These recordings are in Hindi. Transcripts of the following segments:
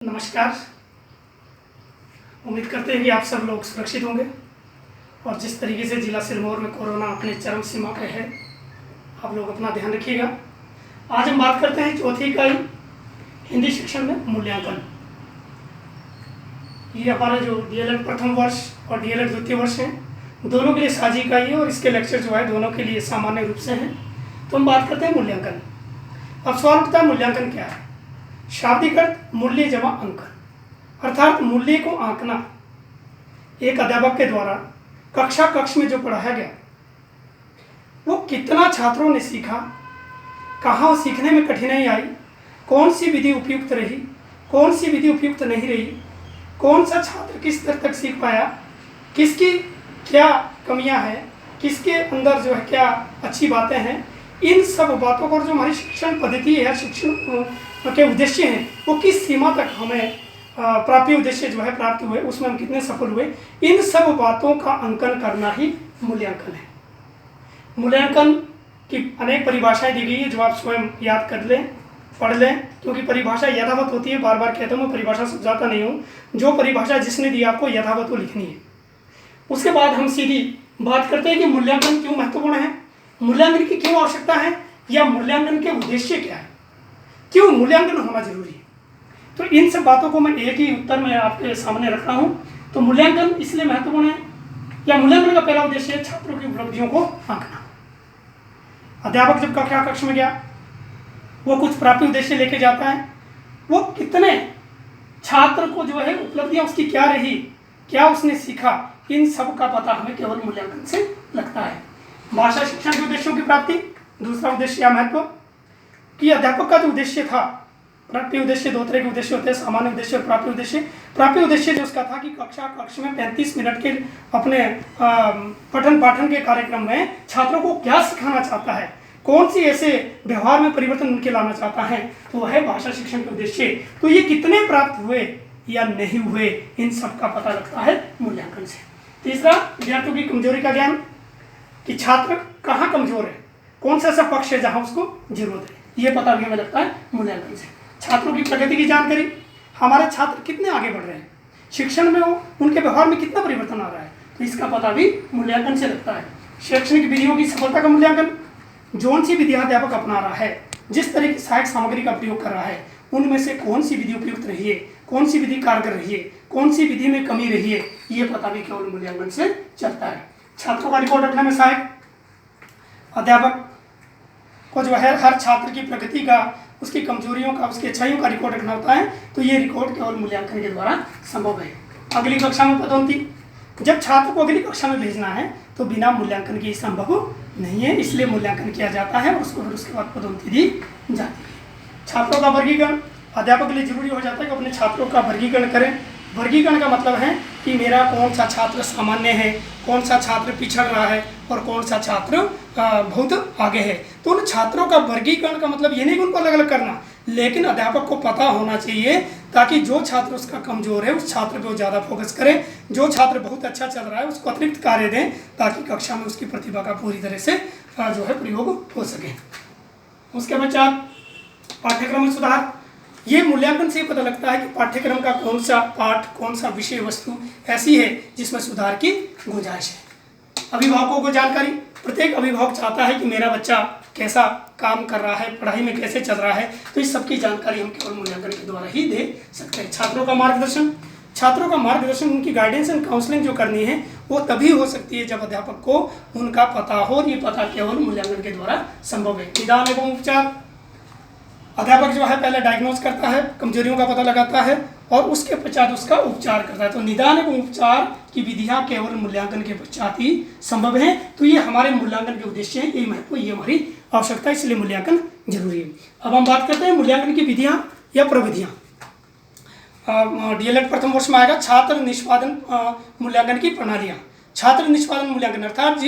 नमस्कार। उम्मीद करते हैं कि आप सब लोग सुरक्षित होंगे और जिस तरीके से जिला सिरमौर में कोरोना अपने चरम सीमा पे है, आप लोग अपना ध्यान रखिएगा। आज हम बात करते हैं चौथी इकाई हिंदी शिक्षण में मूल्यांकन। ये हमारा जो डीएलएड प्रथम वर्ष और डीएलएड द्वितीय वर्ष है, दोनों के लिए साझी इकाई है और इसके लेक्चर जो है दोनों के लिए सामान्य रूप से हैं। तो हम बात करते हैं मूल्यांकन। अब सवाल उठता है, मूल्यांकन क्या है? शाब्दिक अर्थ मूल्य जमा अंकन, अर्थात मूल्य को आंकना। एक अध्यापक के द्वारा कक्ष में जो पढ़ाया गया वो कितना छात्रों ने सीखा, कहाँ सीखने में कठिनाई आई, कौन सी विधि उपयुक्त रही, कौन सी विधि उपयुक्त नहीं रही, कौन सा छात्र किस स्तर तक सीख पाया, किसकी क्या कमियां हैं, किसके अंदर जो है क्या अच्छी बातें हैं, इन सब बातों पर जो हमारी शिक्षण पद्धति है, शिक्षण के उद्देश्य हैं, वो किस सीमा तक हमें प्राप्ति उद्देश्य जो है प्राप्त हुए, उसमें हम कितने सफल हुए, इन सब बातों का अंकन करना ही मूल्यांकन है। मूल्यांकन की अनेक परिभाषाएं दी गई है जो आप स्वयं याद कर लें, पढ़ लें, क्योंकि परिभाषा यथावत होती है। बार बार कहता हूँ मैं परिभाषा समझाता नहीं हूँ, जो परिभाषा जिसने दी आपको यथावत वो लिखनी है। उसके बाद हम सीधी बात करते हैं कि मूल्यांकन क्यों महत्वपूर्ण है, मूल्यांकन की क्यों आवश्यकता है, या मूल्यांकन के उद्देश्य क्या है, क्यों मूल्यांकन होना जरूरी है। तो इन सब बातों को मैं एक ही उत्तर में आपके सामने रख रहा हूँ। तो मूल्यांकन इसलिए महत्वपूर्ण है, या मूल्यांकन का पहला उद्देश्य है छात्रों की उपलब्धियों को आंकना। अध्यापक जब कक्ष में गया, वो कुछ प्राप्ति उद्देश्य लेके जाता है, वो कितने छात्र को जो है उपलब्धियां उसकी क्या रही, क्या उसने सीखा, इन सब का पता हमें केवल मूल्यांकन से लगता है। भाषा शिक्षण के उद्देश्यों की प्राप्ति, दूसरा उद्देश्य या महत्व कि अध्यापक का जो उद्देश्य था, प्राप्ति उद्देश्य दो तरह के उद्देश्य होते हैं, सामान्य उद्देश्य और प्राप्ति उद्देश्य। प्राप्ति उद्देश्य जो उसका था कि कक्ष में 35 मिनट के अपने पठन पाठन के कार्यक्रम में छात्रों को क्या सिखाना चाहता है, कौन सी ऐसे व्यवहार में परिवर्तन उनके लाना चाहता है, तो वह है भाषा शिक्षण के उद्देश्य। तो ये कितने प्राप्त हुए या नहीं हुए, इन सब का पता लगता है मूल्यांकन से। तीसरा, विद्यार्थियों की कमजोरी का ज्ञान, कि छात्र कहाँ कमजोर है, कौन सा ऐसा पक्ष है जहाँ उसको जरूरत है, ये पता भी हमें लगता है मूल्यांकन से। छात्रों की प्रगति की जानकारी, हमारे छात्र कितने आगे बढ़ रहे हैं, शिक्षण में उनके व्यवहार में कितना परिवर्तन आ रहा है, तो इसका पता भी मूल्यांकन से लगता है। शैक्षणिक विधियों की सफलता का मूल्यांकन, जौन सी विधि अध्यापक अपना रहा है, जिस तरह की सहायक सामग्री का प्रयोग कर रहा है, उनमें से कौन सी विधि उपयुक्त रही है, कौन सी विधि कारगर रही है, कौन सी विधि में कमी रही है, ये पता भी केवल मूल्यांकन से चलता है। छात्रों का रिकॉर्ड रखने में सहायक, अध्यापक को जो है हर छात्र की प्रगति का, उसकी कमजोरियों का, उसकी अच्छाइयों का रिकॉर्ड रखना होता है, तो ये रिकॉर्ड केवल मूल्यांकन के द्वारा संभव है। अगली कक्षा में पदोन्नति, जब छात्र को अगली कक्षा में भेजना है तो बिना मूल्यांकन के संभव नहीं है, इसलिए मूल्यांकन किया जाता है और उसको फिर उसके बाद पदोन्नति दी जाती है। छात्रों का वर्गीकरण, अध्यापक के लिए जरूरी हो जाता है कि अपने छात्रों का वर्गीकरण करें। वर्गीकरण का मतलब है कि मेरा कौन सा छात्र सामान्य है, कौन सा छात्र पिछड़ रहा है और कौन सा छात्र बहुत आगे है। तो उन छात्रों का वर्गीकरण का मतलब ये नहीं कि उनको अलग अलग करना, लेकिन अध्यापक को पता होना चाहिए ताकि जो छात्र उसका कमजोर है उस छात्र पर ज़्यादा फोकस करे, जो छात्र बहुत अच्छा चल रहा है उसको अतिरिक्त कार्य दें, ताकि कक्षा में उसकी प्रतिभा का पूरी तरह से जो है प्रयोग हो सके। उसके पश्चात पाठ्यक्रम में सुधार, ये मूल्यांकन से पता लगता है कि पाठ्यक्रम का कौन सा पाठ, कौन सा विषय वस्तु ऐसी है जिसमें सुधार की गुंजाइश है। अभिभावकों को जानकारी, प्रत्येक अभिभावक चाहता है कि मेरा बच्चा कैसा काम कर रहा है, पढ़ाई में कैसे चल रहा है, तो इस सबकी जानकारी हम केवल मूल्यांकन के द्वारा ही दे सकते हैं। छात्रों का मार्गदर्शन, छात्रों का मार्गदर्शन, उनकी गाइडेंस एंड काउंसलिंग जो करनी है वो तभी हो सकती है जब अध्यापक को उनका पता हो, और ये पता केवल मूल्यांकन के द्वारा संभव है। निदान एवं उपचार, अध्यापक जो है पहले डायग्नोज करता है, कमजोरियों का पता लगाता है और उसके पश्चात उसका उपचार करता है। तो निदान एवं उपचार की विधियां केवल मूल्यांकन के पश्चात ही संभव हैं। तो ये हमारे मूल्यांकन के उद्देश्य हैं, ये महत्व, ये हमारी आवश्यकता है, इसलिए मूल्यांकन जरूरी है। अब हम बात करते हैं मूल्यांकन की विधियां या प्रविधियां। डीएलएड प्रथम वर्ष में आएगा छात्र निष्पादन मूल्यांकन की प्रणालियाँ। छात्र निष्पादन मूल्यांकन अर्थात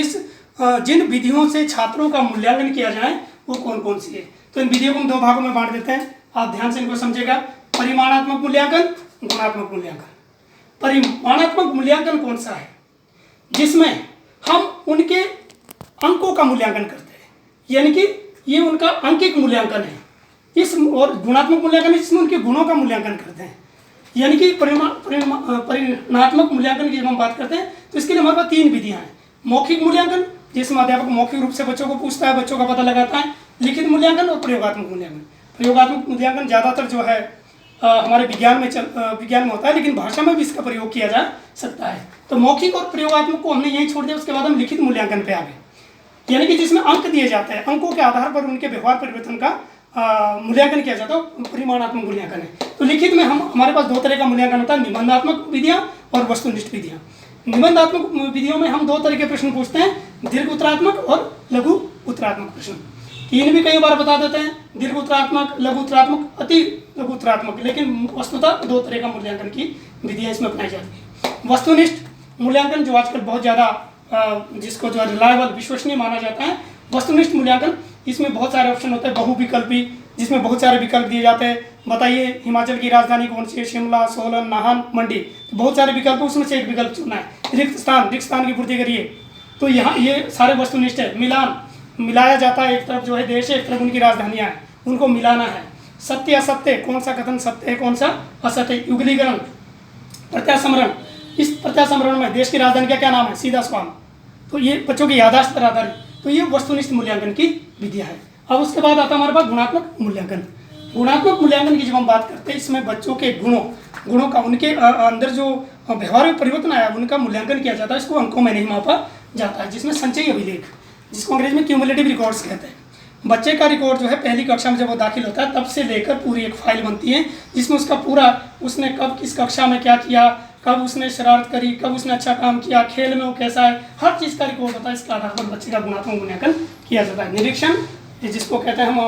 जिन विधियों से छात्रों का मूल्यांकन किया जाए वो कौन कौन सी है। तो इन विधियों को हम दो भागों में बांट देते हैं, आप ध्यान से इनको समझिएगा। परिमाणात्मक मूल्यांकन, गुणात्मक मूल्यांकन। परिमाणात्मक मूल्यांकन कौन सा है? जिसमें हम उनके अंकों का मूल्यांकन करते हैं, यानी कि ये उनका अंकिक मूल्यांकन है। इस और गुणात्मक मूल्यांकन है जिसमें उनके गुणों का मूल्यांकन करते हैं। यानी कि परिमाणात्मक मूल्यांकन की जब हम बात करते हैं तो इसके लिए हमारे पास 3 विधियां हैं। मौखिक मूल्यांकन, जिसमें अध्यापक मौखिक रूप से बच्चों को पूछता है, बच्चों का पता लगाता है। लिखित मूल्यांकन और प्रयोगात्मक मूल्यांकन। प्रयोगात्मक मूल्यांकन ज़्यादातर जो है हमारे विज्ञान में होता है, लेकिन भाषा में भी इसका प्रयोग किया जा सकता है। तो मौखिक और प्रयोगात्मक को हमने यहीं छोड़ दिया। उसके बाद हम लिखित मूल्यांकन पे आ गए, यानी कि जिसमें अंक दिए जाते हैं, अंकों के आधार पर उनके व्यवहार परिवर्तन का मूल्यांकन किया जाता है, परिमाणात्मक मूल्यांकन है। तो लिखित में हमारे पास 2 तरह का मूल्यांकन होता है, निबंधात्मक विधियां और वस्तुनिष्ठ विधियां। निबंधात्मक विधियों में हम 2 तरह के प्रश्न पूछते हैं, दीर्घ उत्तरात्मक और लघु उत्तरात्मक प्रश्न। 3 भी कई बार बता देते हैं, दीर्घ उत्तरात्मक, लघु उत्तरात्मक, अति लघु उत्तरात्मक, लेकिन वस्तुतः 2 तरह का मूल्यांकन की विधियां इसमें अपनाई जाती है। वस्तुनिष्ठ मूल्यांकन जो आजकल बहुत ज़्यादा जिसको जो रिलायबल, विश्वसनीय माना जाता है, वस्तुनिष्ठ मूल्यांकन, इसमें बहुत सारे ऑप्शन होते हैं, बहुविकल्पी, जिसमें बहुत सारे विकल्प दिए जाते हैं। बताइए हिमाचल की राजधानी कौन सी है? शिमला, सोलन, नाहन, मंडी। तो बहुत सारे विकल्प, उसमें से एक विकल्प चुनना है। रिक्त स्थान की पूर्ति करिए। तो यहाँ ये सारे वस्तुनिष्ठ है। मिलाया जाता है, एक तरफ जो है देश है, एक तरफ उनकी राजधानियाँ हैं, उनको मिलाना है। सत्य असत्य, कौन सा कथन सत्य है, कौन सा असत्य। युगलीकरण, प्रत्यासमरण, इस प्रत्यासमरण में देश की राजधानी का क्या नाम है? सीधा सवाल। तो ये बच्चों की याददाश्त पर आधारित, तो ये वस्तुनिष्ठ मूल्यांकन की विधियां है। अब उसके बाद आता है हमारे पास गुणात्मक मूल्यांकन। गुणात्मक मूल्यांकन की जब हम बात करते हैं, इसमें बच्चों के गुणों का, उनके अंदर जो व्यवहार में परिवर्तन आया, उनका मूल्यांकन किया जाता है। इसको अंकों में नहीं मापा जाता है, जिसमें संचयी अभिलेख, जिसको अंग्रेजी में क्यूमुलेटिव रिकॉर्ड्स कहते हैं। बच्चे का रिकॉर्ड जो है पहली कक्षा में जब वो दाखिल होता है, तब से लेकर पूरी एक फाइल बनती है, जिसमें उसका पूरा, उसने कब किस कक्षा में क्या किया, कब उसने शरारत करी, कब उसने अच्छा काम किया, खेल में वो कैसा है, हर चीज़ का रिकॉर्ड होता है। इसके आधार पर बच्चे का गुणात्मक मूल्यांकन किया जाता है। निरीक्षण, जिसको कहते हैं हम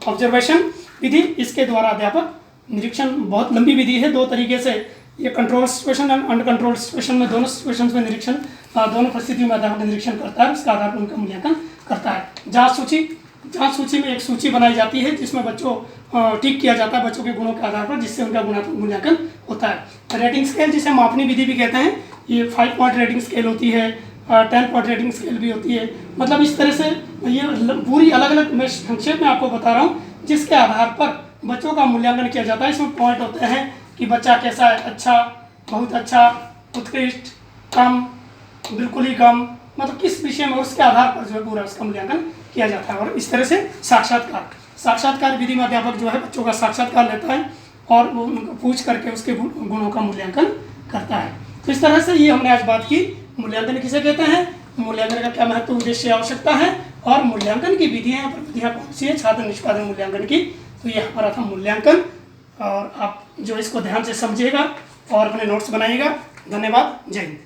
ऑब्जर्वेशन विधि, इसके द्वारा अध्यापक निरीक्षण, बहुत लंबी विधि है, 2 तरीके से ये control situation and uncontrol situation में, दोनों सिचुएशंस में निरीक्षण, दोनों परिस्थितियों में अध्यापक निरीक्षण करता है, उसके आधार पर उनका मूल्यांकन करता है। जांच सूची में एक सूची बनाई जाती है, जिसमें बच्चों टिक किया जाता है बच्चों के गुणों के आधार पर, जिससे उनका गुणात्मक मूल्यांकन होता है। रेटिंग स्केल, जिसे मापनी विधि भी कहते हैं, ये 5 पॉइंट रेटिंग स्केल होती है, 10 पॉइंट रेटिंग स्केल भी होती है। मतलब इस तरह से ये पूरी अलग अलग, मैं संक्षेप में आपको बता रहा हूँ, जिसके आधार पर बच्चों का मूल्यांकन किया जाता है। इसमें पॉइंट होते हैं कि बच्चा कैसा है, अच्छा, बहुत अच्छा, उत्कृष्ट, कम, बिल्कुल ही कम, मतलब किस विषय में, उसके आधार पर जो है पूरा उसका मूल्यांकन किया जाता है। और इस तरह से साक्षात्कार विधि में अध्यापक जो है बच्चों का साक्षात्कार लेता है और वो उनको पूछ करके उसके गुणों का मूल्यांकन करता है। तो इस तरह से ये हमने आज बात की, मूल्यांकन किसे कहते हैं, मूल्यांकन का क्या महत्व, उद्देश्य, आवश्यकता है, और मूल्यांकन की विधियाँ कौन सी है, छात्र निष्पादन मूल्यांकन की। तो ये हमारा था मूल्यांकन, और आप जो इसको ध्यान से समझिएगा और अपने नोट्स बनाइएगा। धन्यवाद, जय हिंद।